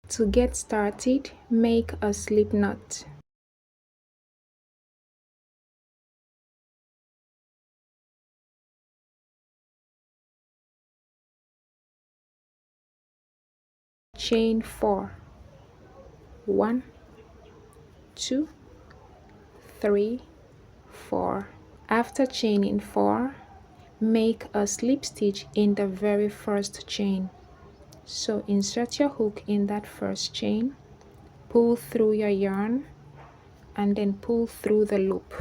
To get started, make a slip knot. Chain 4. 1, 2, 3, 4. After chaining 4, make a slip stitch in the very first chain. So insert your hook in that first chain, pull through your yarn, and then pull through the loop.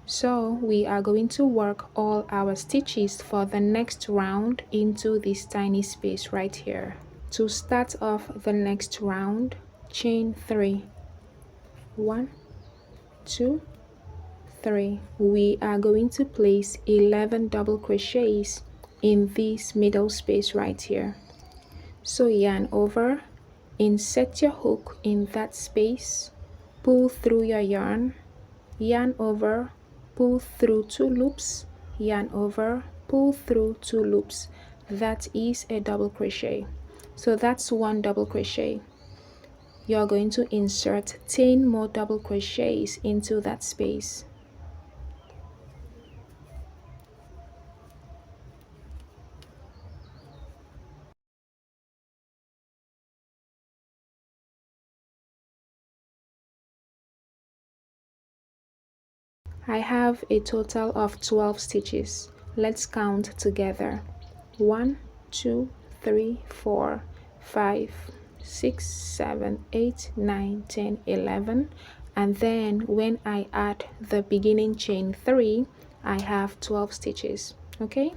So we are going to work all our stitches for the next round into this tiny space right here. To start off the next round, chain 3. 1, 2, 3. We are going to place 11 double crochets in this middle space right here. So yarn over, insert your hook in that space, pull through your yarn over, pull through 2 loops, yarn over, pull through 2 loops. That is a double crochet. So that's 1 double crochet. You're going to insert 10 more double crochets into that space. I have a total of 12 stitches. Let's count together. 1, 2, 3, 4, 5, 6, 7, 8, 9, 10, 11. And then when I add the beginning chain 3, I have 12 stitches. Okay?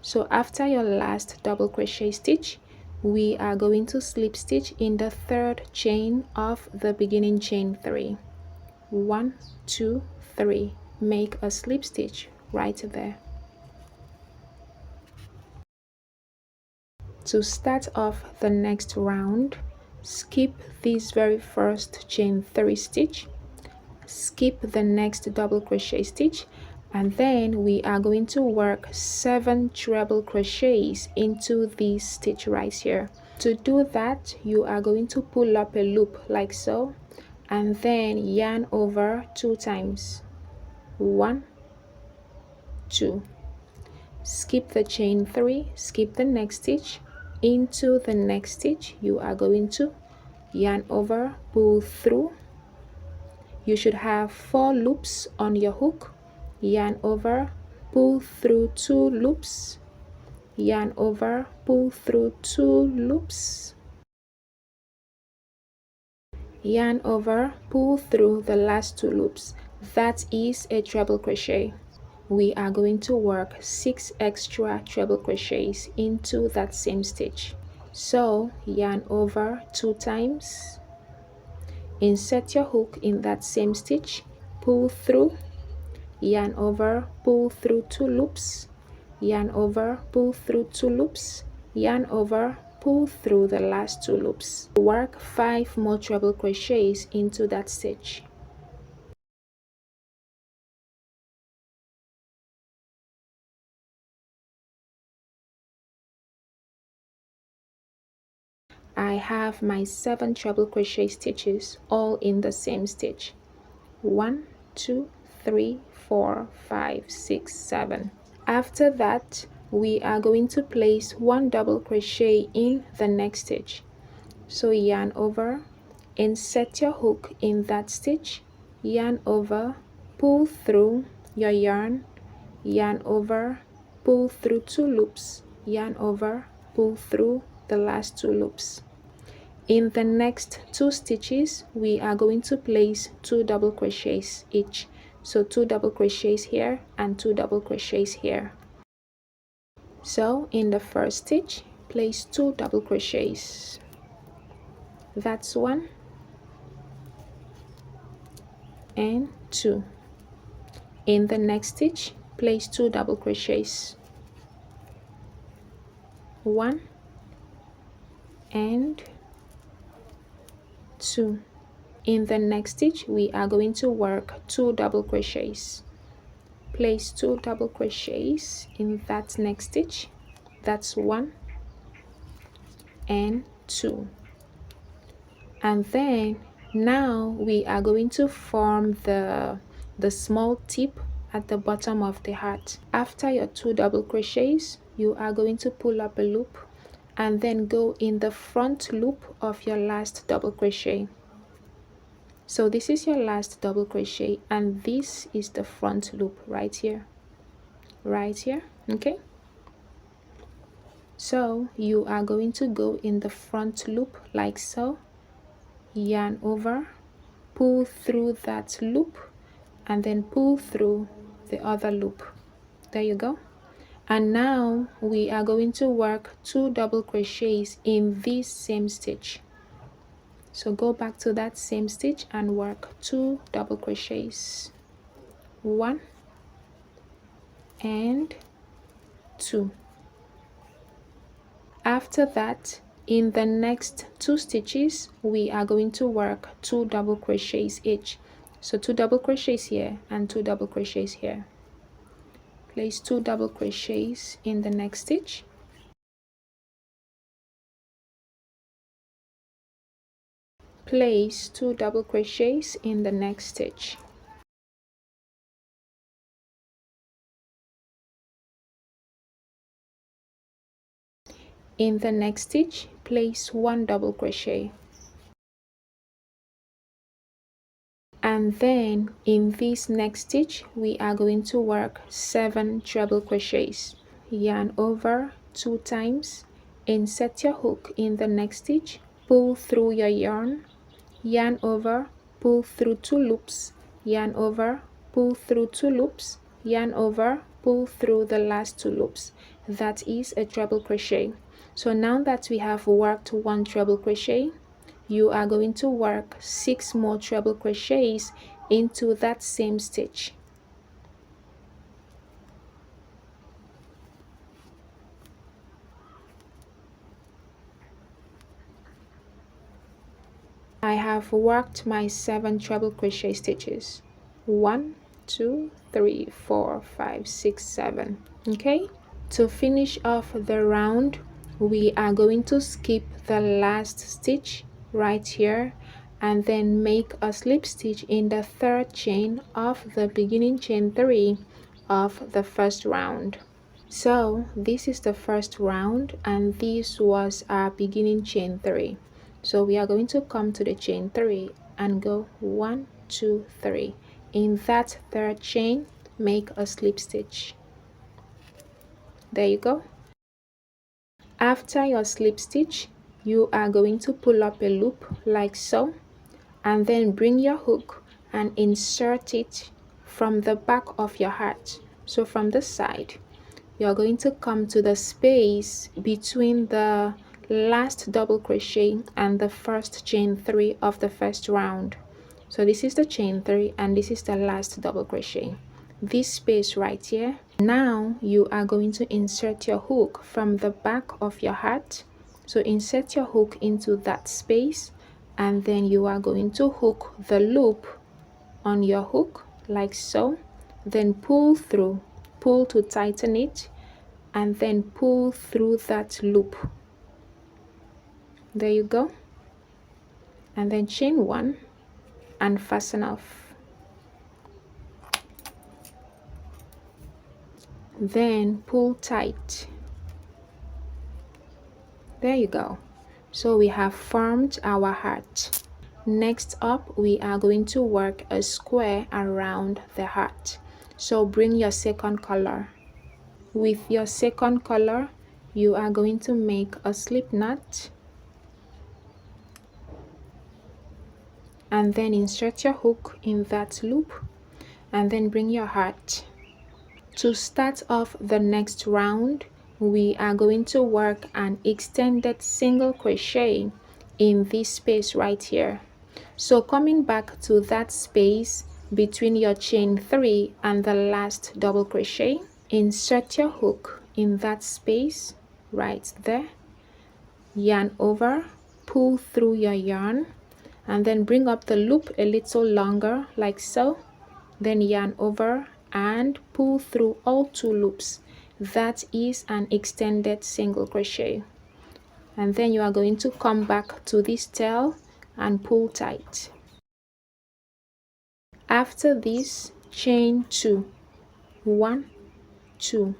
So after your last double crochet stitch, we are going to slip stitch in the third chain of the beginning chain 3. 1, 2, 3. Make a slip stitch right there. To start off the next round, skip this very first chain 3 stitch, skip the next double crochet stitch, and then we are going to work 7 treble crochets into this stitch right here. To do that, you are going to pull up a loop like so, and then yarn over 2 times. 1, 2. Skip the chain 3, skip the next stitch. Into the next stitch, you are going to yarn over, pull through. You should have 4 loops on your hook. Yarn over, pull through 2 loops. Yarn over, pull through 2 loops. Yarn over, pull through the last 2 loops. That is a treble crochet. We are going to work 6 extra treble crochets into that same stitch. So yarn over 2 times, insert your hook in that same stitch, pull through, yarn over, pull through 2 loops, yarn over, pull through 2 loops, yarn over, pull through the last 2 loops. Work 5 more treble crochets into that stitch. I have my 7 treble crochet stitches all in the same stitch. 1, 2, 3, 4, 5, 6, 7. After that, we are going to place 1 double crochet in the next stitch. So yarn over, insert your hook in that stitch, yarn over, pull through your yarn over, pull through 2 loops, yarn over, pull through the last 2 loops. In the next 2 stitches, we are going to place 2 double crochets each. So 2 double crochets here and 2 double crochets here. So in the first stitch, place 2 double crochets. That's 1 and 2. In the next stitch, place 2 double crochets. 1 and 2. In the next stitch, we are going to work 2 double crochets. Place 2 double crochets in that next stitch. That's 1 and 2. And then now we are going to form the small tip at the bottom of the heart. After your 2 double crochets, you are going to pull up a loop and then go in the front loop of your last double crochet. So this is your last double crochet and this is the front loop right here, okay? So you are going to go in the front loop like so, yarn over, pull through that loop, and then pull through the other loop. There you go. And now we are going to work 2 double crochets in this same stitch. So go back to that same stitch and work 2 double crochets, 1 and 2. After that, in the next 2 stitches we are going to work 2 double crochets each. So 2 double crochets here and 2 double crochets here. Place 2 double crochets in the next stitch, place 2 double crochets in the next stitch, in the next stitch place 1 double crochet, and then in this next stitch we are going to work 7 treble crochets. Yarn over 2 times, insert your hook in the next stitch, pull through your yarn over, pull through 2 loops, yarn over, pull through 2 loops, yarn over, pull through the last 2 loops. That is a treble crochet. So now that we have worked 1 treble crochet, you are going to work 6 more treble crochets into that same stitch. I have worked my 7 treble crochet stitches. 1, 2, 3, 4, 5, 6, 7. Okay? To finish off the round, we are going to skip the last stitch right here and then make a slip stitch in the 3rd chain of the beginning chain 3 of the first round. So this is the first round and this was our beginning chain 3. So we are going to come to the chain 3 and go 1, 2, 3. In that 3rd chain, make a slip stitch. There you go. After your slip stitch, you are going to pull up a loop like so, and then bring your hook and insert it from the back of your heart. So from the side, you are going to come to the space between the last double crochet and the first chain 3 of the first round. So this is the chain 3 and this is the last double crochet. This space right here. Now you are going to insert your hook from the back of your heart. So insert your hook into that space and then you are going to hook the loop on your hook like so, then pull through, pull to tighten it, and then pull through that loop. There you go. And then chain 1 and fasten off. Then pull tight. There you go. So we have formed our heart. Next up, we are going to work a square around the heart. So bring your second color. With your second color, you are going to make a slip knot and then insert your hook in that loop and then bring your heart. To start off the next round, we are going to work an extended single crochet in this space right here. So coming back to that space between your chain 3 and the last double crochet, insert your hook in that space right there, yarn over, pull through your yarn, and then bring up the loop a little longer like so, then yarn over and pull through all 2 loops. That is an extended single crochet. And then you are going to come back to this tail and pull tight. After this, chain 2, 1, 2.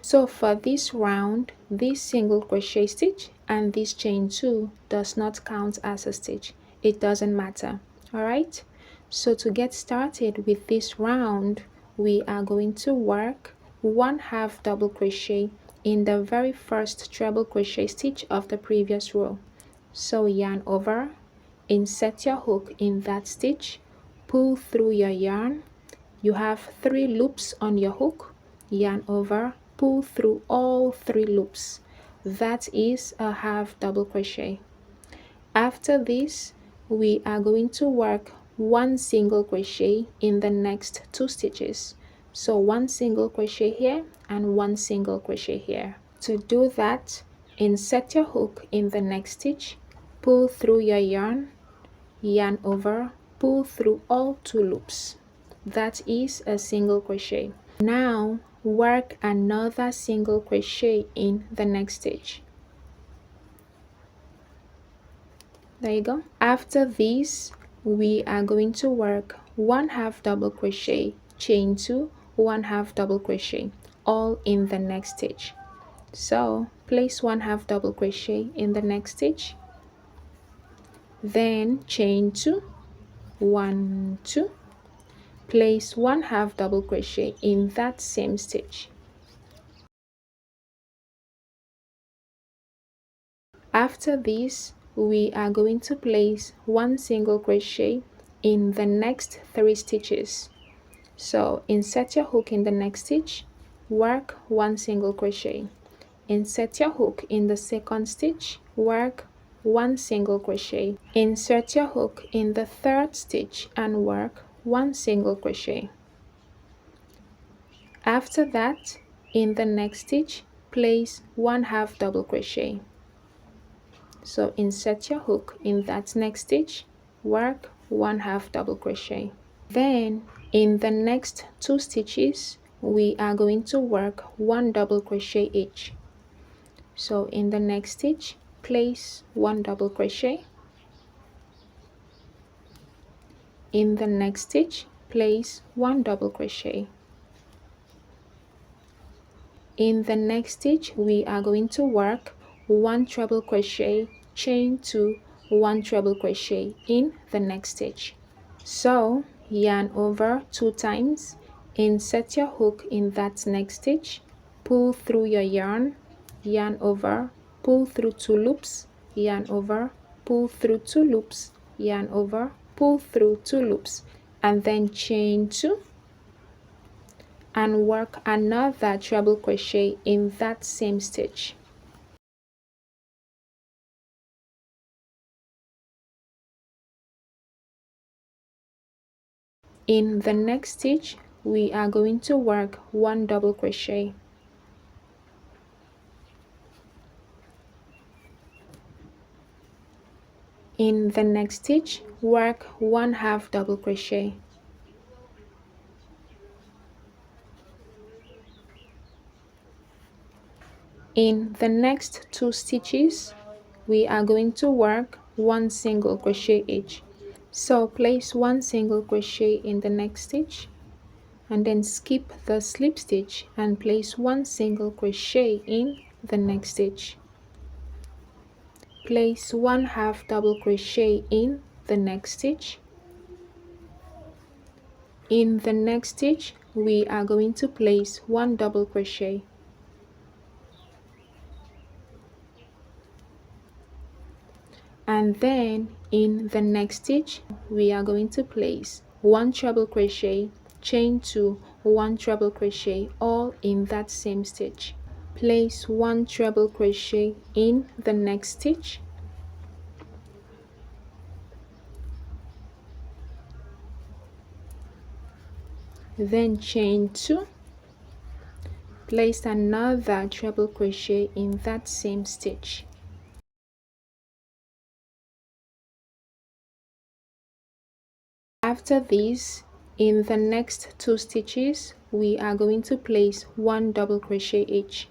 So for this round, this single crochet stitch and this chain 2 does not count as a stitch. It doesn't matter. Alright, so to get started with this round, we are going to work 1/2 double crochet in the very first treble crochet stitch of the previous row. So yarn over, insert your hook in that stitch, pull through your yarn. You have 3 loops on your hook, yarn over, pull through all 3 loops. That is a 1/2 double crochet. After this, we are going to work 1 single crochet in the next 2 stitches. So 1 single crochet here and 1 single crochet here. To do that, insert your hook in the next stitch, pull through your yarn, yarn over, pull through all 2 loops. That is a single crochet. Now work another single crochet in the next stitch. There you go. After this, we are going to work 1/2 double crochet, chain 2, 1/2 double crochet, all in the next stitch. So place 1/2 double crochet in the next stitch, then chain 2, 1, 2, place 1/2 double crochet in that same stitch. After this, we are going to place 1 single crochet in the next 3 stitches. So insert your hook in the next stitch, work 1 single crochet. Insert your hook in the second stitch, work 1 single crochet. Insert your hook in the third stitch and work 1 single crochet. After that, in the next stitch, place 1/2 double crochet. So insert your hook in that next stitch, work 1/2 double crochet. Then in the next 2 stitches, we are going to work 1 double crochet each. So in the next stitch, place 1 double crochet. In the next stitch, place 1 double crochet. In the next stitch, we are going to work 1 treble crochet, chain 2, 1 treble crochet in the next stitch. So yarn over 2 times, insert your hook in that next stitch, pull through your yarn, yarn over, pull through 2 loops, yarn over, pull through 2 loops, yarn over, pull through 2 loops, and then chain 2 and work another treble crochet in that same stitch. In the next stitch, we are going to work 1 double crochet. In the next stitch, work 1/2 double crochet. In the next 2 stitches, we are going to work 1 single crochet each. So place 1 single crochet in the next stitch and then skip the slip stitch and place 1 single crochet in the next stitch. Place 1/2 double crochet in the next stitch. In the next stitch, we are going to place 1 double crochet. And then in the next stitch, we are going to place 1 treble crochet, chain 2, 1 treble crochet, all in that same stitch. Place 1 treble crochet in the next stitch. Then chain 2, place another treble crochet in that same stitch. After this, in the next 2 stitches, we are going to place 1 double crochet each.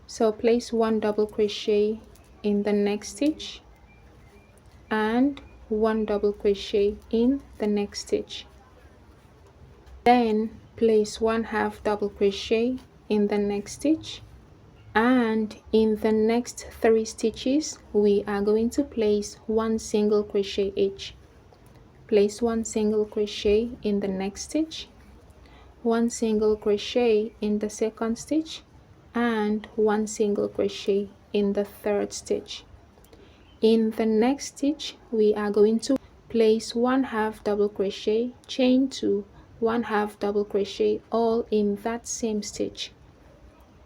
So place 1 double crochet in the next stitch and 1 double crochet in the next stitch. Then place 1/2 double crochet in the next stitch, and in the next 3 stitches we are going to place 1 single crochet each. Place 1 single crochet in the next stitch, 1 single crochet in the second stitch, and 1 single crochet in the third stitch. In the next stitch we are going to place 1/2 double crochet, chain 2, 1/2 double crochet, all in that same stitch.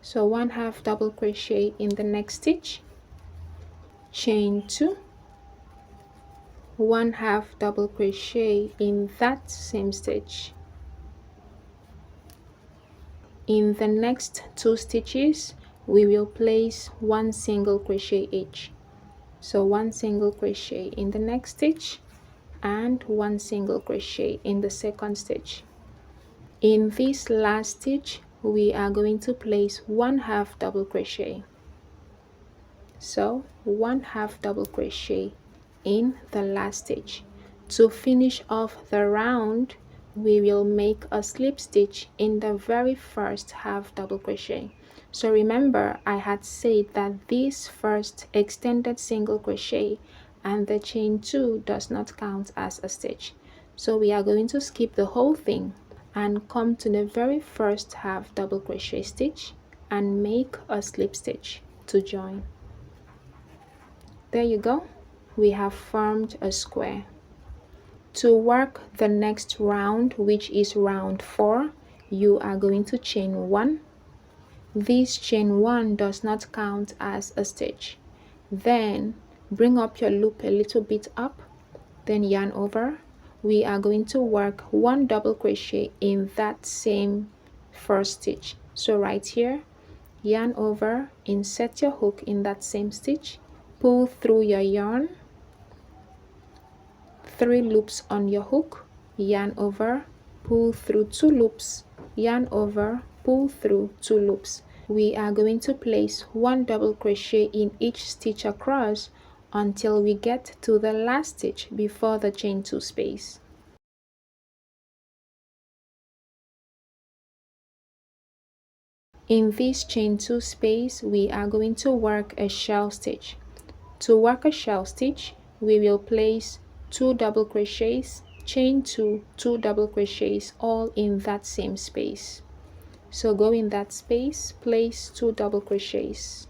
So 1/2 double crochet in the next stitch, chain 2, 1/2 double crochet in that same stitch. In the next 2 stitches we will place 1 single crochet each. So 1 single crochet in the next stitch and 1 single crochet in the second stitch. In this last stitch we are going to place 1/2 double crochet. So 1/2 double crochet in the last stitch. To finish off the round we will make a slip stitch in the very first half double crochet. So remember, I had said that this first extended single crochet and the chain 2 does not count as a stitch. So we are going to skip the whole thing and come to the very first half double crochet stitch and make a slip stitch to join. There you go, we have formed a square. To work the next round, which is round 4, you are going to chain 1. This chain 1 does not count as a stitch. Then bring up your loop a little bit up, then yarn over. We are going to work 1 double crochet in that same first stitch. So right here, yarn over, insert your hook in that same stitch, pull through your yarn, 3 loops on your hook, yarn over, pull through 2 loops, yarn over, pull through 2 loops. We are going to place 1 double crochet in each stitch across until we get to the last stitch before the chain 2 space. In this chain 2 space we are going to work a shell stitch. To work a shell stitch we will place 2 double crochets, chain 2, 2 double crochets, all in that same space. So go in that space, place 2 double crochets.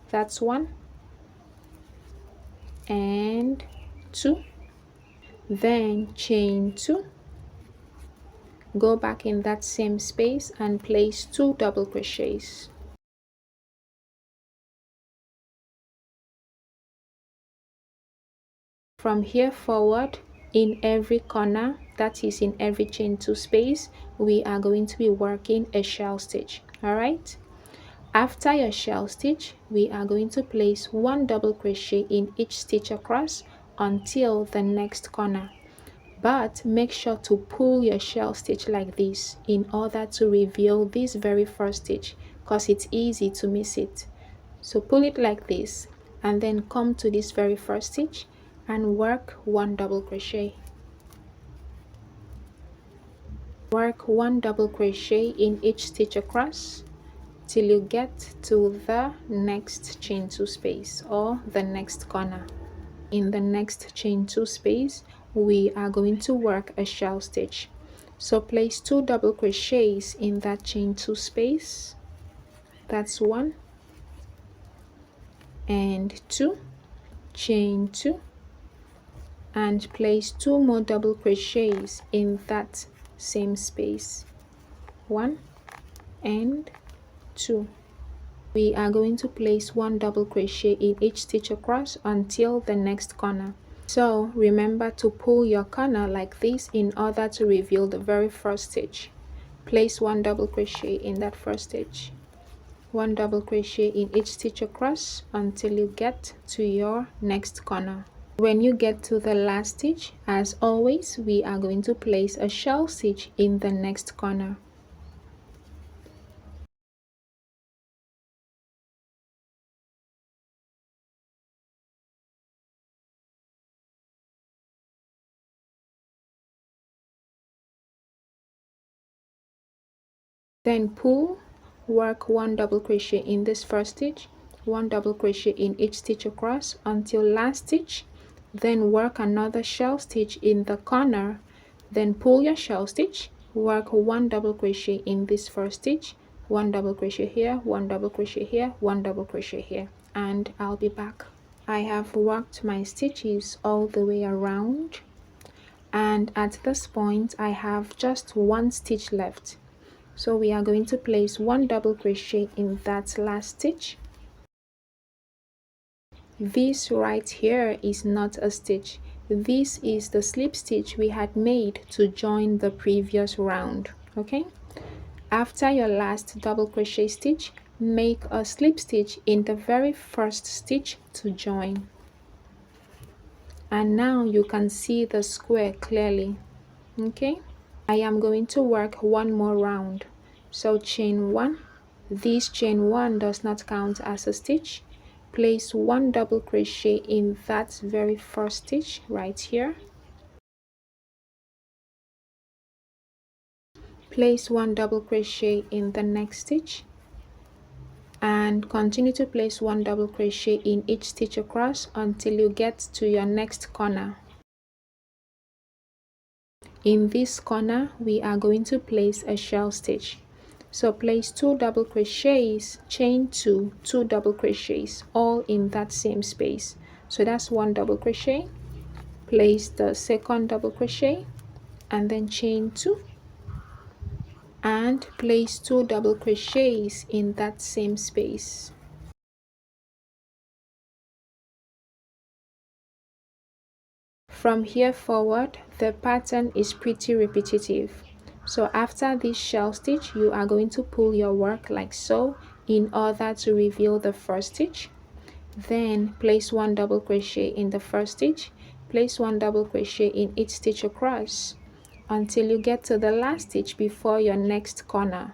That's 1 and 2. Then chain 2, go back in that same space and place 2 double crochets. From here forward, in every corner, that is in every chain 2 space, we are going to be working a shell stitch. All right, after your shell stitch we are going to place 1 double crochet in each stitch across until the next corner, but make sure to pull your shell stitch like this in order to reveal this very first stitch, because it's easy to miss it. So pull it like this and then come to this very first stitch and work 1 double crochet. Work 1 double crochet in each stitch across till you get to the next chain 2 space or the next corner. In the next chain 2 space we are going to work a shell stitch. So place 2 double crochets in that chain 2 space. That's 1 and 2, chain 2, and place 2 more double crochets in that same space, 1 and 2. We are going to place 1 double crochet in each stitch across until the next corner. So remember to pull your corner like this in order to reveal the very first stitch. Place 1 double crochet in that first stitch, 1 double crochet in each stitch across until you get to your next corner. When you get to the last stitch, as always, we are going to place a shell stitch in the next corner. Then pull, work 1 double crochet in this first stitch, 1 double crochet in each stitch across until last stitch, then work another shell stitch in the corner, then pull your shell stitch, work 1 double crochet in this first stitch, 1 double crochet here, 1 double crochet here, 1 double crochet here, and I'll be back. I have worked my stitches all the way around, and at this point I have just 1 stitch left. So we are going to place 1 double crochet in that last stitch. This right here is not a stitch. This is the slip stitch we had made to join the previous round. Okay, after your last double crochet stitch, make a slip stitch in the very first stitch to join. And now you can see the square clearly. Okay, I am going to work 1 more round. So chain 1, this chain 1 does not count as a stitch. Place 1 double crochet in that very first stitch right here. Place 1 double crochet in the next stitch and continue to place 1 double crochet in each stitch across until you get to your next corner. In this corner we are going to place a shell stitch. So place 2 double crochets, chain 2, 2 double crochets, all in that same space. So that's 1 double crochet, place the second double crochet and then chain 2 and place 2 double crochets in that same space. From here forward, the pattern is pretty repetitive. So after this shell stitch, you are going to pull your work like so in order to reveal the first stitch. Then place 1 double crochet in the first stitch, place 1 double crochet in each stitch across until you get to the last stitch before your next corner.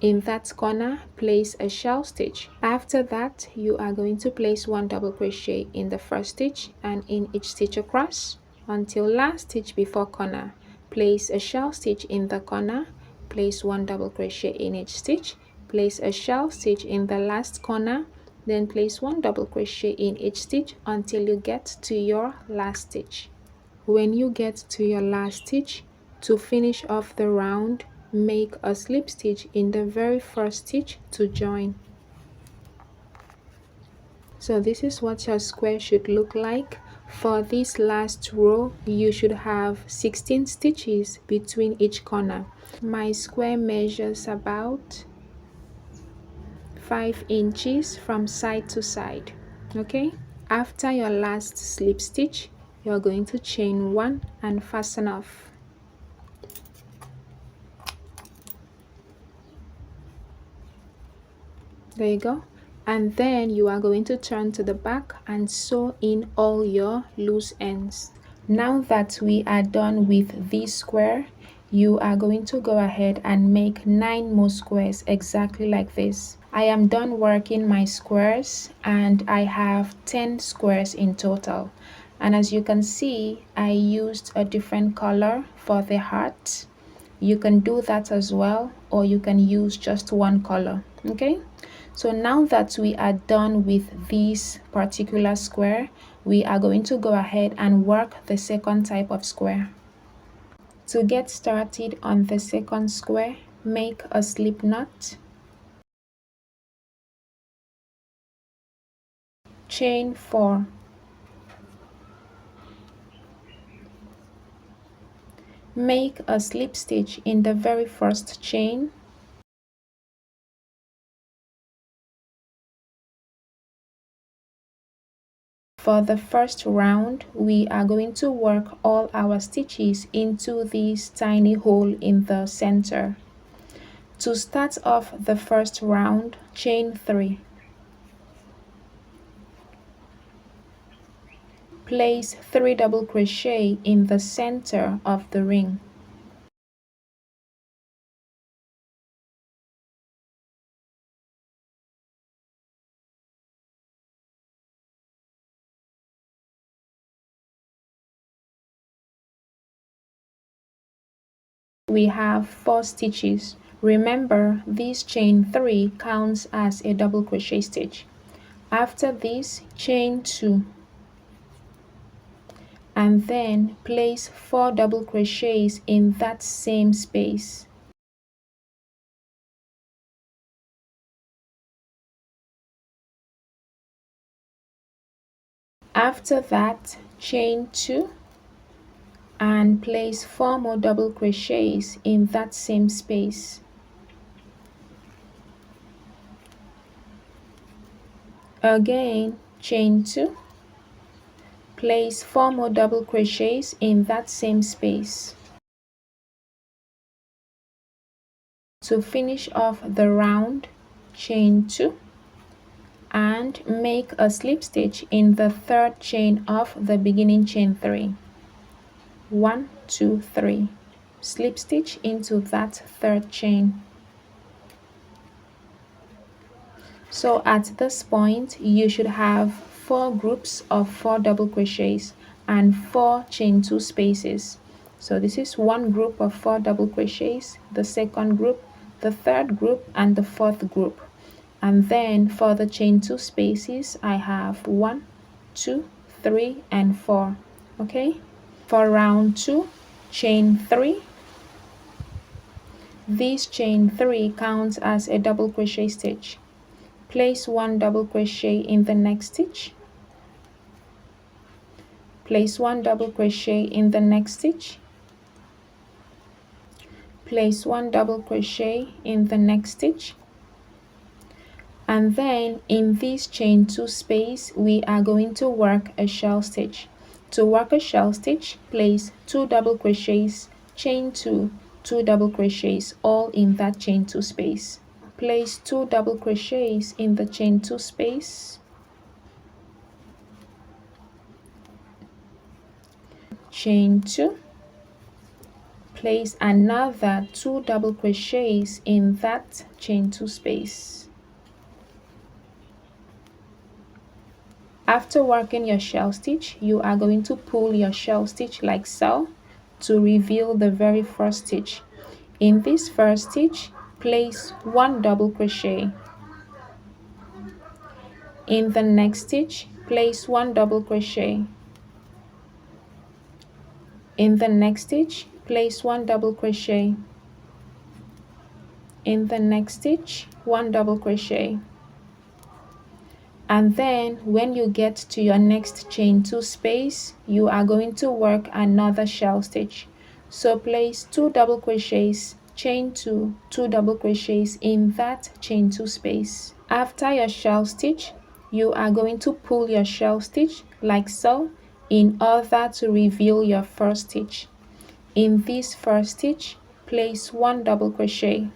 In that corner, place a shell stitch. After that, you are going to place 1 double crochet in the first stitch and in each stitch across until last stitch before corner. Place a shell stitch in the corner, place 1 double crochet in each stitch, place a shell stitch in the last corner, then place 1 double crochet in each stitch until you get to your last stitch. When you get to your last stitch, to finish off the round, make a slip stitch in the very first stitch to join. So this is what your square should look like. For this last row, you should have 16 stitches between each corner. My square measures about 5 inches from side to side. Okay, after your last slip stitch, you're going to chain 1 and fasten off. There you go. And then you are going to turn to the back and sew in all your loose ends. Now that we are done with this square, you are going to go ahead and make 9 more squares exactly like this. I am done working my squares and I have 10 squares in total. And as you can see, I used a different color for the heart. You can do that as well, or you can use just one color. Okay, so now that we are done with this particular square, we are going to go ahead and work the second type of square. To get started on the second square, make a slip knot, chain 4, make a slip stitch in the very first chain. For the first round, we are going to work all our stitches into this tiny hole in the center. To start off the first round, chain 3. Place 3 double crochet in the center of the ring. We have 4 stitches. Remember, this chain 3 counts as a double crochet stitch. After this, chain 2 and then place 4 double crochets in that same space. After that, chain 2 and place 4 more double crochets in that same space. Again, chain 2, place 4 more double crochets in that same space. To finish off the round, chain 2 and make a slip stitch in the third chain of the beginning chain 3. 1, 2, 3. Slip stitch into that third chain. So at this point, you should have 4 groups of 4 double crochets and 4 chain 2 spaces. So this is one group of 4 double crochets, the second group, the third group, and the fourth group. And then for the chain 2 spaces, I have 1, 2, 3, and 4. Okay? For round 2, chain 3. This chain 3 counts as a double crochet stitch. Place 1 double crochet in the next stitch. Place 1 double crochet in the next stitch. Place 1 double crochet in the next stitch. And then in this chain 2 space, we are going to work a shell stitch. To work a shell stitch, place 2 double crochets, chain 2, 2 double crochets, all in that chain 2 space. Place 2 double crochets in the chain 2 space. Chain 2. Place another 2 double crochets in that chain 2 space. After working your shell stitch, you are going to pull your shell stitch like so to reveal the very first stitch. In this first stitch, place 1 double crochet. In the next stitch, place 1 double crochet. In the next stitch, place 1 double crochet. In the next stitch, 1 double crochet. And then when you get to your next chain 2 space, you are going to work another shell stitch. So place 2 double crochets, chain 2, 2 double crochets in that chain 2 space. After your shell stitch, you are going to pull your shell stitch like so in order to reveal your first stitch. In this first stitch, place 1 double crochet.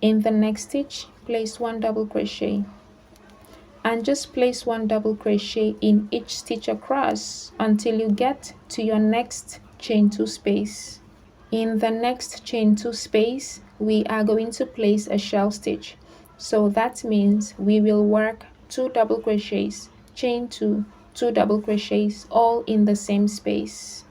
In the next stitch, place 1 double crochet and just place 1 double crochet in each stitch across until you get to your next chain 2 space. In the next chain 2 space, we are going to place a shell stitch. So that means we will work 2 double crochets, chain 2, 2 double crochets, all in the same space.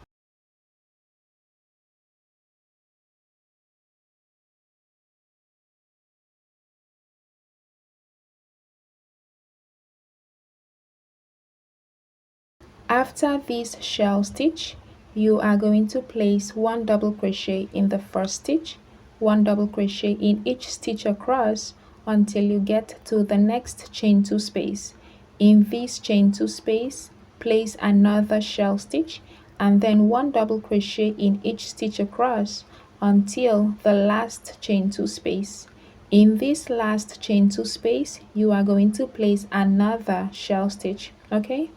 After this shell stitch, you are going to place 1 double crochet in the first stitch, 1 double crochet in each stitch across until you get to the next chain 2 space. In this chain 2 space, place another shell stitch and then 1 double crochet in each stitch across until the last chain 2 space. In this last chain 2 space, you are going to place another shell stitch, okay?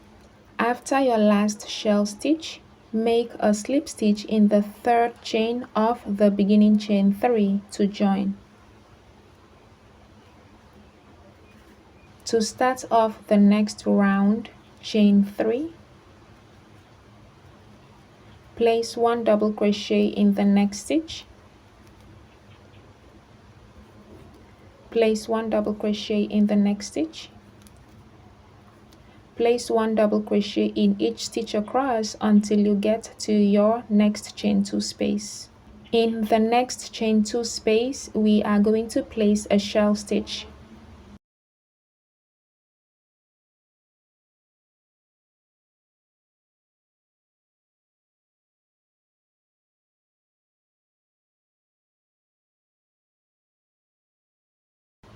After your last shell stitch, make a slip stitch in the third chain of the beginning chain 3 to join. To start off the next round, chain 3, place 1 double crochet in the next stitch, place 1 double crochet in the next stitch, place 1 double crochet in each stitch across until you get to your next chain 2 space. In the next chain 2 space, we are going to place a shell stitch.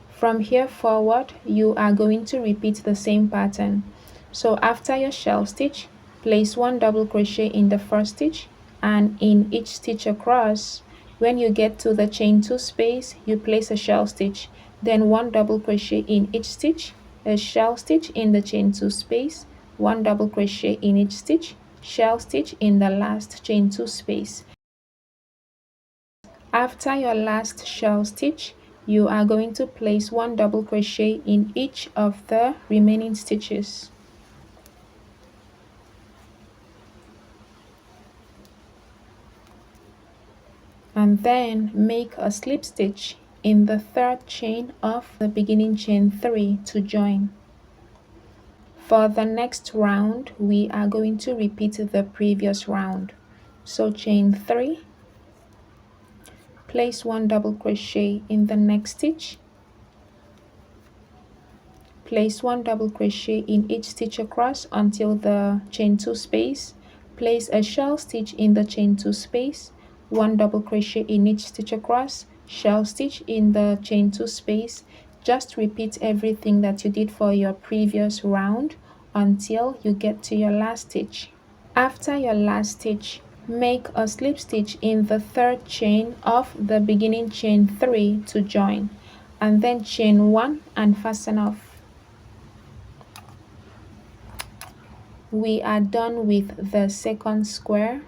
From here forward, you are going to repeat the same pattern. So after your shell stitch, place 1 double crochet in the first stitch, and in each stitch across, when you get to the chain 2 space, you place a shell stitch, then 1 double crochet in each stitch, a shell stitch in the chain 2 space, 1 double crochet in each stitch, shell stitch in the last chain 2 space. After your last shell stitch, you are going to place 1 double crochet in each of the remaining stitches. And then make a slip stitch in the third chain of the beginning chain 3 to join. For the next round, we are going to repeat the previous round. So chain 3, place 1 double crochet in the next stitch, place 1 double crochet in each stitch across until the chain 2 space, place a shell stitch in the chain 2 space, 1 double crochet in each stitch across, shell stitch in the chain 2 space. Just repeat everything that you did for your previous round until you get to your last stitch. After your last stitch, make a slip stitch in the third chain of the beginning chain 3 to join, and then chain 1 and fasten off. We are done with the second square.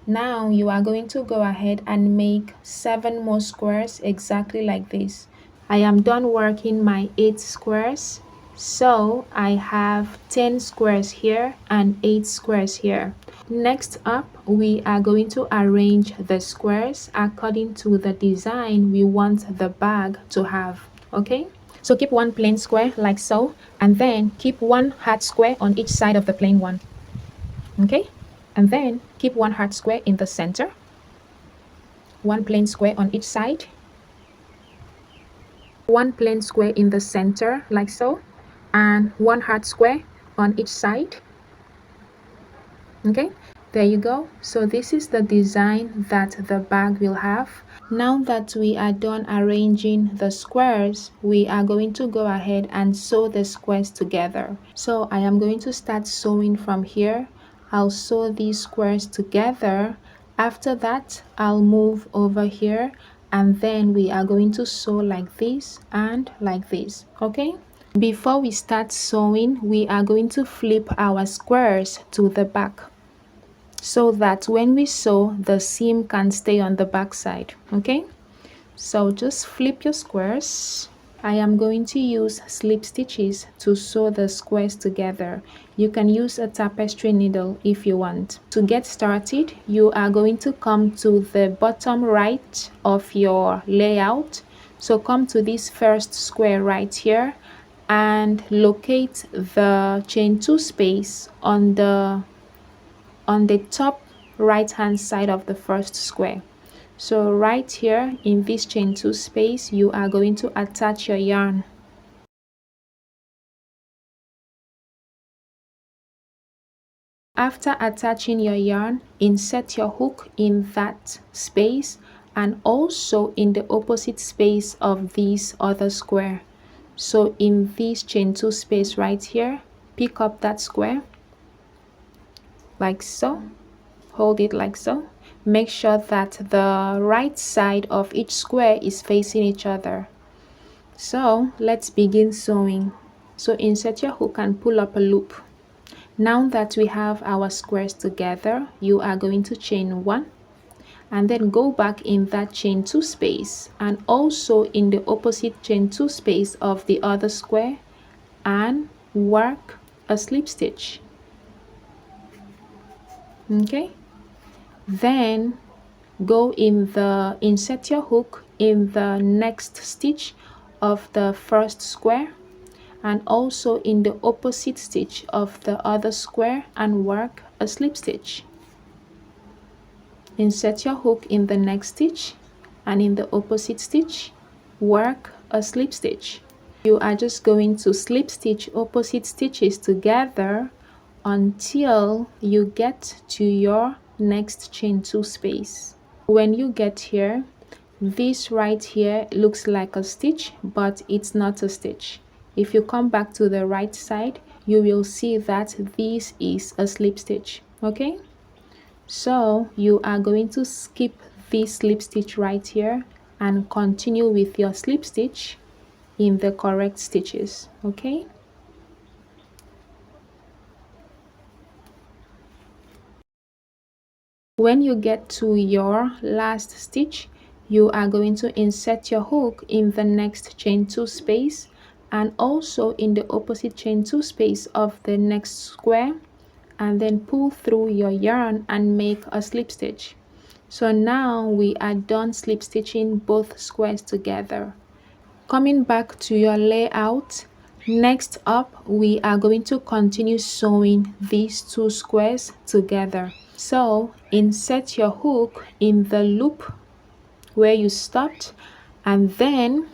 Now you are going to go ahead and make 7 more squares exactly like this. I am done working my 8 squares, so I have 10 squares here and 8 squares here. Next up, we are going to arrange the squares according to the design we want the bag to have. Okay, so keep one plain square like so, and then keep one heart square on each side of the plain one. Okay, and then keep one heart square in the center, one plain square on each side, one plain square in the center like so, and one heart square on each side. Okay, there you go. So this is the design that the bag will have. Now that we are done arranging the squares, we are going to go ahead and sew the squares together. So I am going to start sewing from here. I'll sew these squares together. After that, I'll move over here, and then we are going to sew like this and like this. Okay, before we start sewing, we are going to flip our squares to the back, so that when we sew, the seam can stay on the back side. Okay, so just flip your squares. I am going to use slip stitches to sew the squares together. You can use a tapestry needle if you want. To get started, you are going to come to the bottom right of your layout. So come to this first square right here and locate the chain 2 space on the top right hand side of the first square. So right here in this chain 2 space, you are going to attach your yarn. After attaching your yarn, insert your hook in that space and also in the opposite space of this other square. So in this chain 2 space right here, pick up that square like so, hold it like so. Make sure that the right side of each square is facing each other. So let's begin sewing. So insert your hook and pull up a loop. Now that we have our squares together, you are going to chain 1 and then go back in that chain 2 space and also in the opposite chain 2 space of the other square and work a slip stitch. Okay, then go in the insert your hook in the next stitch of the first square and also in the opposite stitch of the other square and work a slip stitch. insert your hook in the next stitch, and in the opposite stitch work a slip stitch. You are just going to slip stitch opposite stitches together until you get to your next chain 2 space. When you get here, this right here looks like a stitch, but it's not a stitch. If you come back to the right side, you will see that this is a slip stitch. Okay, so you are going to skip this slip stitch right here and continue with your slip stitch in the correct stitches. Okay, when you get to your last stitch, you are going to insert your hook in the next chain 2 space and also in the opposite chain 2 space of the next square, and then pull through your yarn and make a slip stitch. So now we are done slip stitching both squares together. Coming back to your layout, next up we are going to continue sewing these 2 squares together. So insert your hook in the loop where you stopped, and then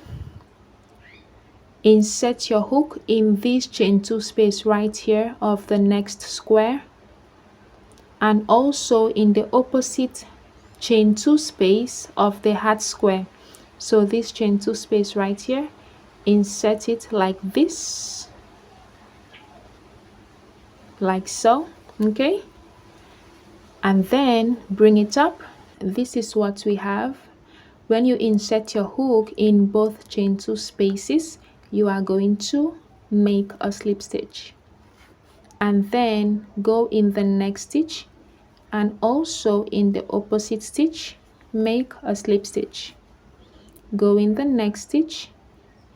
insert your hook in this chain 2 space right here of the next square, and also in the opposite chain 2 space of the heart square. So this chain 2 space right here, insert it like this, like so. Okay, and then bring it up. This is what we have. When you insert your hook in both chain 2 spaces, you are going to make a slip stitch, and then go in the next stitch and also in the opposite stitch make a slip stitch. Go in the next stitch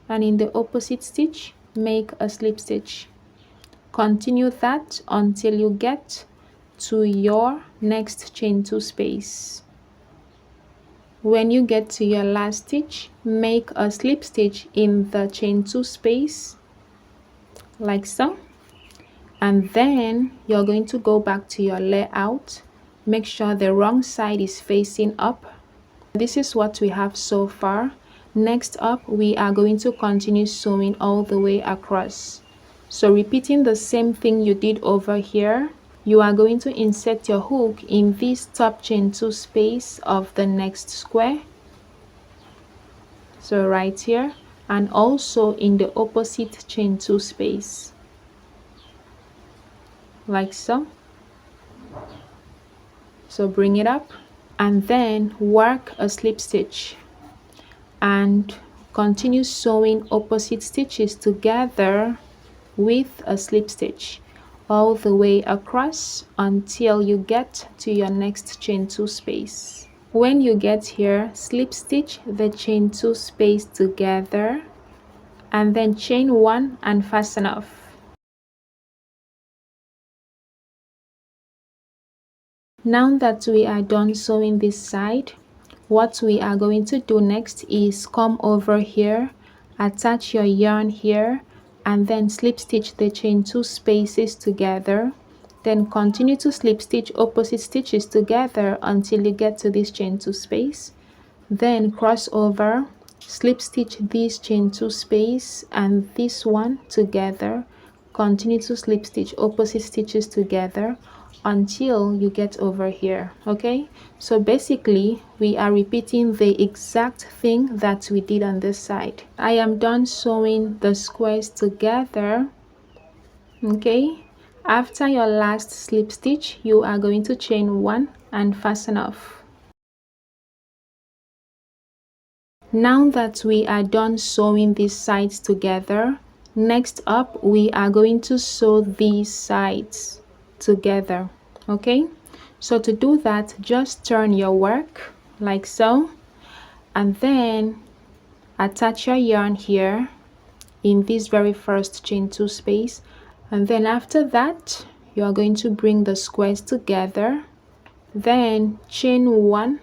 and in the opposite stitch make a slip stitch. Continue that until you get to your next chain 2 space. When you get to your last stitch, make a slip stitch in the chain 2 space like so, and then you're going to go back to your layout. Make sure the wrong side is facing up. This is what we have so far. Next up, we are going to continue sewing all the way across. So repeating the same thing you did over here, you are going to insert your hook in this top chain 2 space of the next square, so right here, and also in the opposite chain 2 space like so. So bring it up and then work a slip stitch and continue sewing opposite stitches together with a slip stitch all the way across until you get to your next chain 2 space. When you get here, slip stitch the chain 2 space together and then chain 1 and fasten off. Now that we are done sewing this side, what we are going to do next is come over here, attach your yarn here, and then slip stitch the chain 2 spaces together. Then continue to slip stitch opposite stitches together until you get to this chain 2 space. Then cross over, slip stitch this chain 2 space and this one together. Continue to slip stitch opposite stitches together until you get over here. Okay, so basically we are repeating the exact thing that we did on this side. I am done sewing the squares together. Okay, after your last slip stitch, you are going to chain 1 and fasten off. Now that we are done sewing these sides together, next up we are going to sew these sides together. Okay, so to do that, just turn your work like so, and then attach your yarn here in this very first chain 2 space, and then after that you are going to bring the squares together, then chain 1,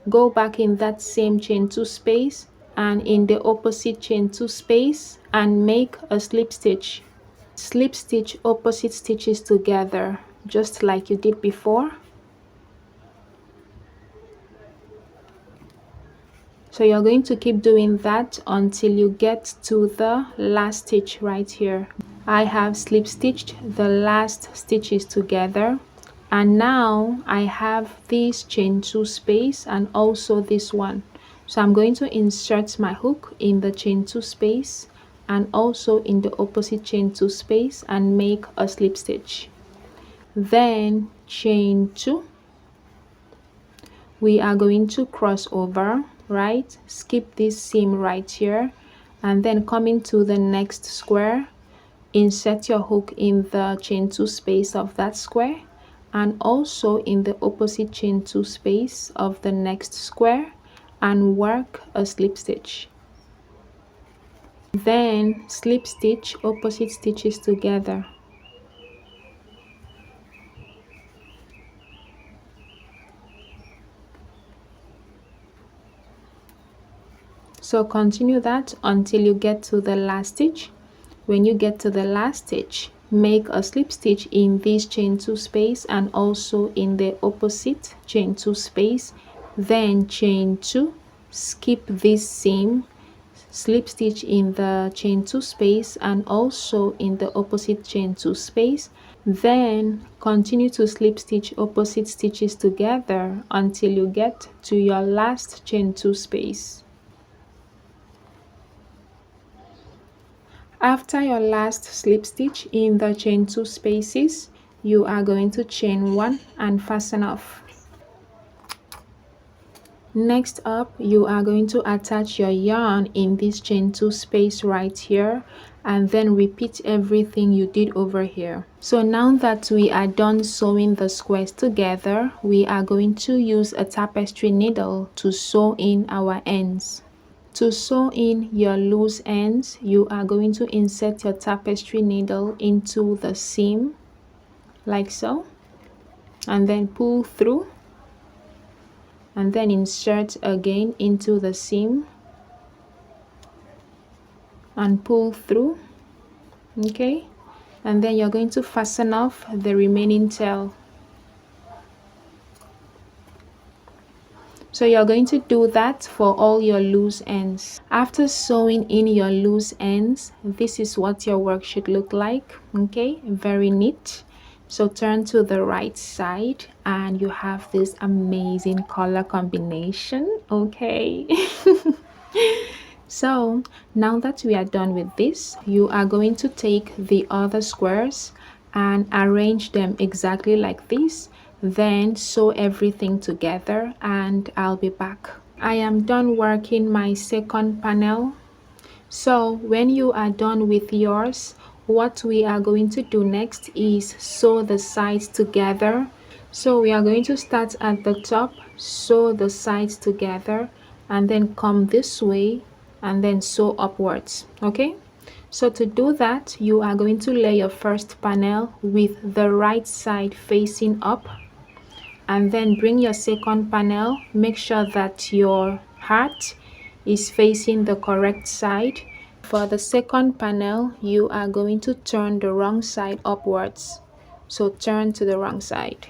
go back in that same chain 2 space and in the opposite chain 2 space and make a slip stitch. Slip stitch opposite stitches together just like you did before. So you're going to keep doing that until you get to the last stitch right here. I have slip stitched the last stitches together, and now I have this chain 2 space and also this one. So I'm going to insert my hook in the chain 2 space and also in the opposite chain 2 space and make a slip stitch. Then chain 2, we are going to cross over, right, skip this seam right here, and then come into the next square, insert your hook in the chain 2 space of that square and also in the opposite chain 2 space of the next square and work a slip stitch. Then slip stitch opposite stitches together. So continue that until you get to the last stitch. When you get to the last stitch, make a slip stitch in this chain 2 space and also in the opposite chain 2 space, then chain 2, skip this seam, slip stitch in the chain 2 space and also in the opposite chain 2 space, then continue to slip stitch opposite stitches together until you get to your last chain 2 space. After your last slip stitch in the chain 2 spaces, you are going to chain 1 and fasten off. Next up, you are going to attach your yarn in this chain 2 space right here and then repeat everything you did over here. So now that we are done sewing the squares together, we are going to use a tapestry needle to sew in our ends. To sew in your loose ends, you are going to insert your tapestry needle into the seam like so, and then pull through, and then insert again into the seam and pull through, okay, and then you're going to fasten off the remaining tail. So you're going to do that for all your loose ends. After sewing in your loose ends, this is what your work should look like, okay, very neat. So turn to the right side and you have this amazing color combination, okay. So now that we are done with this, you are going to take the other squares and arrange them exactly like this, then sew everything together and I'll be back. I am done working my second panel. So when you are done with yours, what we are going to do next is sew the sides together. So we are going to start at the top, sew the sides together and then come this way and then sew upwards, okay. So to do that, you are going to lay your first panel with the right side facing up and then bring your second panel, make sure that your heart is facing the correct side. For the second panel, you are going to turn the wrong side upwards, so turn to the wrong side.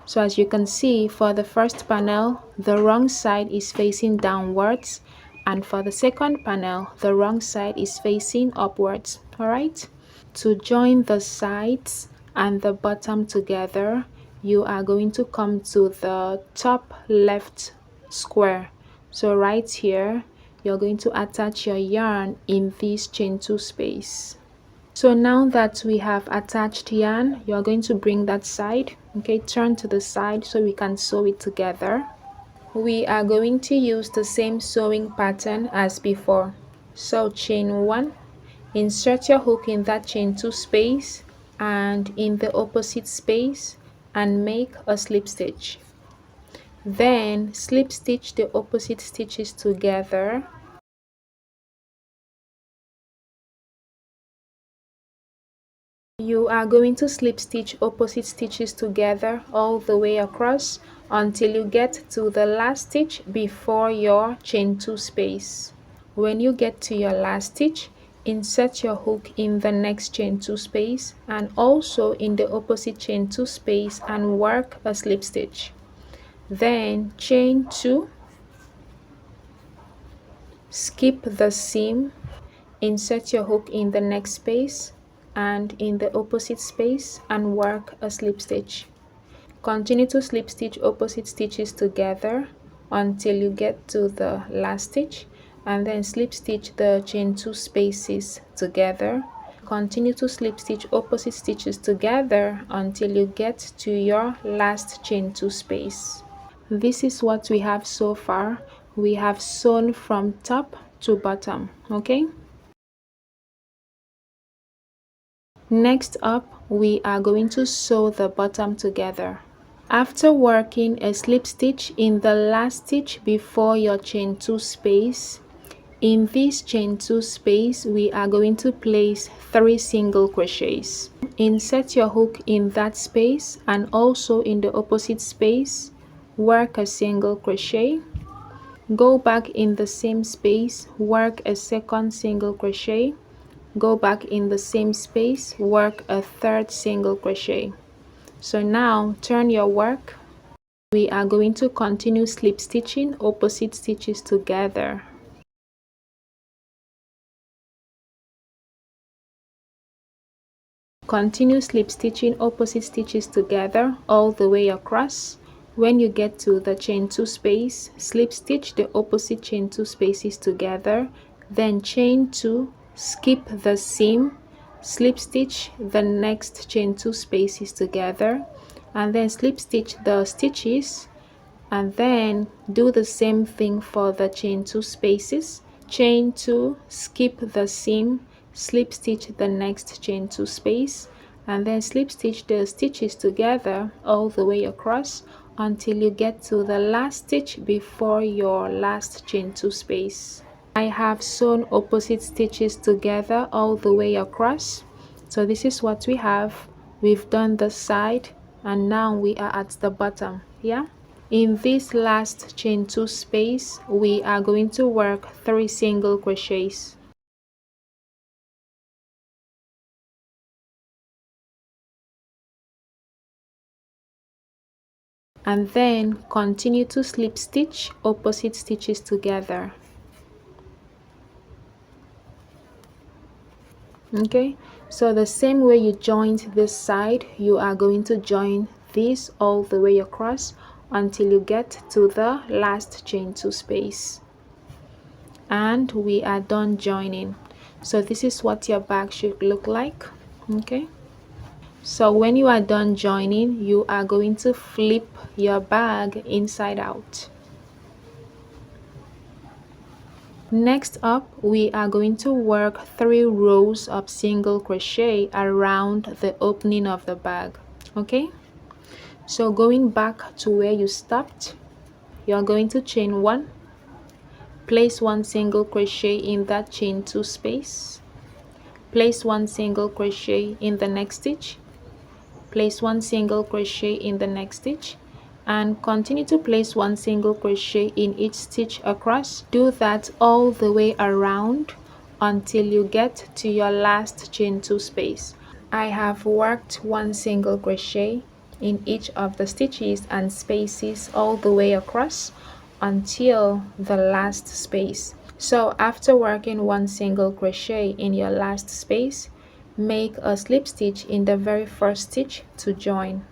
So as you can see, for the first panel, the wrong side is facing downwards, and for the second panel, the wrong side is facing upwards. All right, to join the sides and the bottom together, you are going to come to the top left square. So right here, you're going to attach your yarn in this chain 2 space. So now that we have attached yarn, you're going to bring that side, okay, turn to the side so we can sew it together. We are going to use the same sewing pattern as before. So chain 1, insert your hook in that chain 2 space and in the opposite space and make a slip stitch. Then slip stitch the opposite stitches together. You are going to slip stitch opposite stitches together all the way across until you get to the last stitch before your chain 2 space. When you get to your last stitch, insert your hook in the next chain 2 space and also in the opposite chain 2 space and work a slip stitch. Then chain 2, skip the seam, insert your hook in the next space and in the opposite space and work a slip stitch. Continue to slip stitch opposite stitches together until you get to the last stitch, and then slip stitch the chain 2 spaces together. Continue to slip stitch opposite stitches together until you get to your last chain 2 space. This is what we have so far. We have sewn from top to bottom. Okay, next up we are going to sew the bottom together. After working a slip stitch in the last stitch before your chain 2 space, in this chain 2 space we are going to place 3 single crochets. Insert your hook in that space and also in the opposite space work a single crochet. Go back in the same space, work a second single crochet. Go back in the same space, work a third single crochet. So now turn your work. We are going to continue slip stitching opposite stitches together. Continue slip stitching opposite stitches together all the way across. When you get to the chain 2 space, slip stitch the opposite chain 2 spaces together, then chain 2, skip the seam, slip stitch the next chain 2 spaces together, and then slip stitch the stitches, and then do the same thing for the chain 2 spaces. Chain 2, skip the seam, slip stitch the next chain 2 space, and then slip stitch the stitches together all the way across until you get to the last stitch before your last chain 2 space. I have sewn opposite stitches together all the way across. So this is what we have. We've done the side and now we are at the bottom. Yeah, in this last chain 2 space we are going to work 3 single crochets. And then continue to slip stitch opposite stitches together. Okay, so the same way you joined this side, you are going to join this all the way across until you get to the last chain 2 space, and we are done joining. So this is what your bag should look like. Okay, so when you are done joining, you are going to flip your bag inside out. Next up, we are going to work 3 rows of single crochet around the opening of the bag. Okay, so going back to where you stopped, you're going to chain 1, place 1 single crochet in that chain 2 space, place 1 single crochet in the next stitch, place 1 single crochet in the next stitch, and continue to place 1 single crochet in each stitch across. Do that all the way around until you get to your last chain 2 space. I have worked 1 single crochet in each of the stitches and spaces all the way across until the last space. So after working 1 single crochet in your last space, make a slip stitch in the very first stitch to join,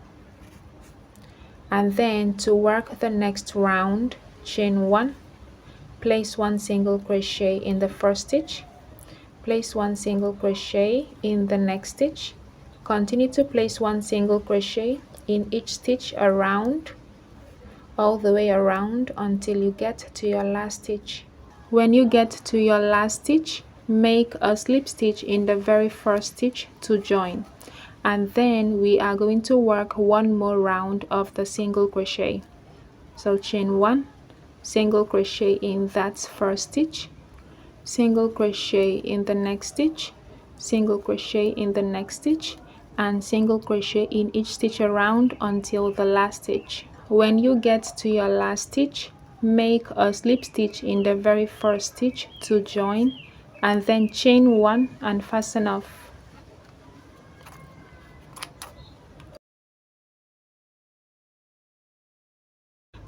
and then to work the next round, chain 1, place 1 single crochet in the first stitch, place 1 single crochet in the next stitch, continue to place 1 single crochet in each stitch around, all the way around until you get to your last stitch. When you get to your last stitch, make a slip stitch in the very first stitch to join, and then we are going to work 1 more round of the single crochet. So chain 1, single crochet in that first stitch, single crochet in the next stitch, single crochet in the next stitch, and single crochet in each stitch around until the last stitch. When you get to your last stitch, make a slip stitch in the very first stitch to join, and then chain 1 and fasten off.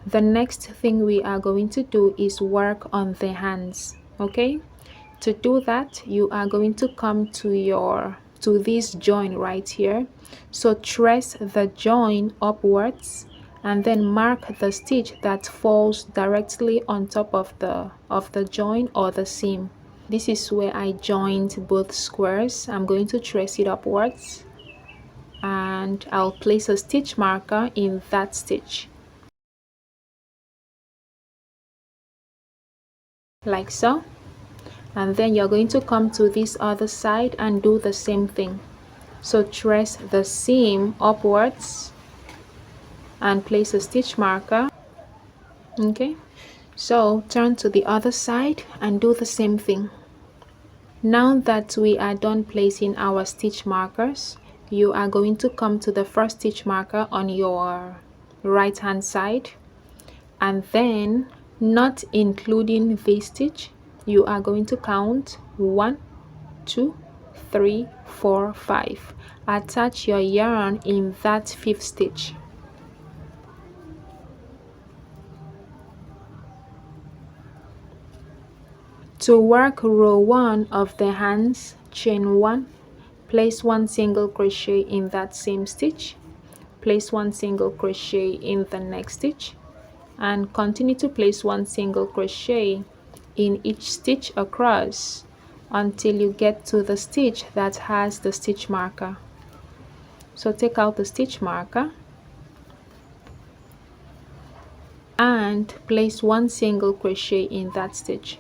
The next thing we are going to do is work on the hands. Okay, to do that, you are going to come to this join right here. So trace the join upwards and then mark the stitch that falls directly on top of the join or the seam. This is where I joined both squares. I'm going to trace it upwards and I'll place a stitch marker in that stitch, like so. And then you're going to come to this other side and do the same thing. So trace the seam upwards and place a stitch marker. Okay, so turn to the other side and do the same thing. Now that we are done placing our stitch markers, you are going to come to the first stitch marker on your right hand side, and then, not including this stitch, you are going to count 1, 2, 3, 4, 5. Attach your yarn in that fifth stitch. To work row 1 of the hands, chain 1, place 1 single crochet in that same stitch, place 1 single crochet in the next stitch, and continue to place 1 single crochet in each stitch across until you get to the stitch that has the stitch marker. So take out the stitch marker and place 1 single crochet in that stitch.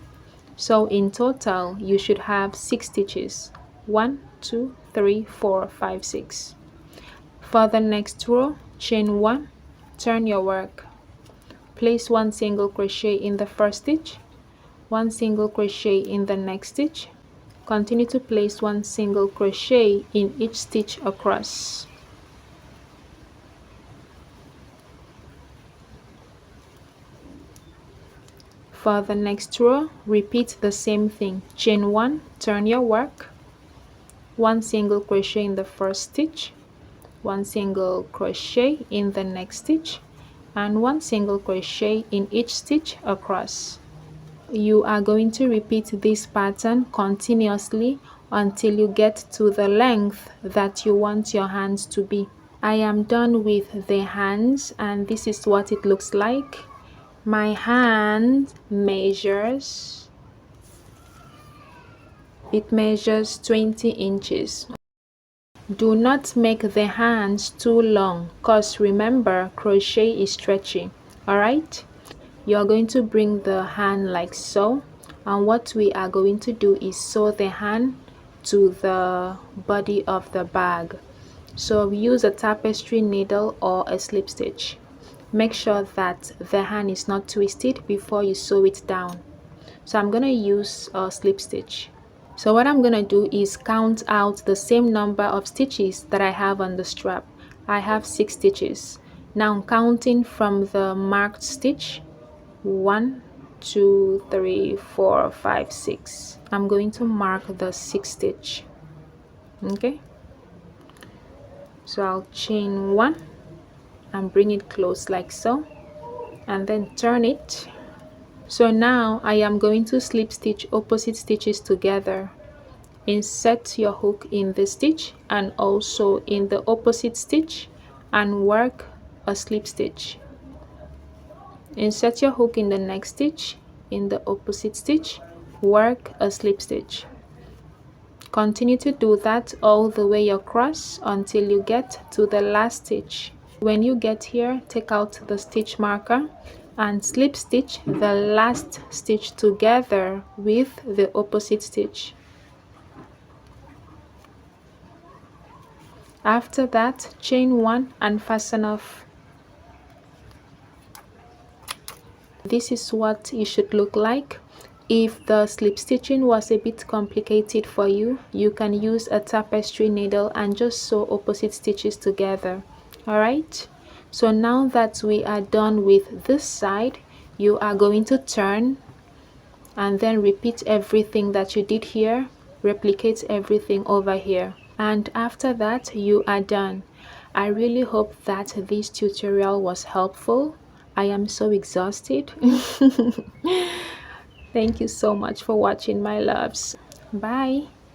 So in total you should have 6 stitches. 1, 2, 3, 4, 5, 6. For the next row, chain 1, turn your work, place 1 single crochet in the first stitch, 1 single crochet in the next stitch, continue to place 1 single crochet in each stitch across. For the next row, repeat the same thing. Chain 1, turn your work, 1 single crochet in the first stitch, 1 single crochet in the next stitch, and 1 single crochet in each stitch across. You are going to repeat this pattern continuously until you get to the length that you want your hands to be. I am done with the hands and this is what it looks like. My hand measures 20 inches. Do not make the hands too long because remember, crochet is stretchy. Alright, you're going to bring the hand like so, and what we are going to do is sew the hand to the body of the bag. So use a tapestry needle or a slip stitch. Make sure that the hand is not twisted before you sew it down. So I'm going to use a slip stitch. So what I'm going to do is count out the same number of stitches that I have on the strap. I have 6 stitches. Now I'm counting from the marked stitch. 1, 2, 3, 4, 5, 6. I'm going to mark the 6th stitch. Okay, so I'll chain 1 and bring it close like so, and then turn it. So now I am going to slip stitch opposite stitches together. Insert your hook in the stitch and also in the opposite stitch and work a slip stitch. Insert your hook in the next stitch, in the opposite stitch, work a slip stitch. Continue to do that all the way across until you get to the last stitch. When you get here, take out the stitch marker and slip stitch the last stitch together with the opposite stitch. After that, chain 1 and fasten off. This is what it should look like. If the slip stitching was a bit complicated for you, you can use a tapestry needle and just sew opposite stitches together. Alright, so now that we are done with this side, you are going to turn and then repeat everything that you did here, replicate everything over here, and after that you are done. I really hope that this tutorial was helpful. I am so exhausted. Thank you so much for watching, my loves. Bye.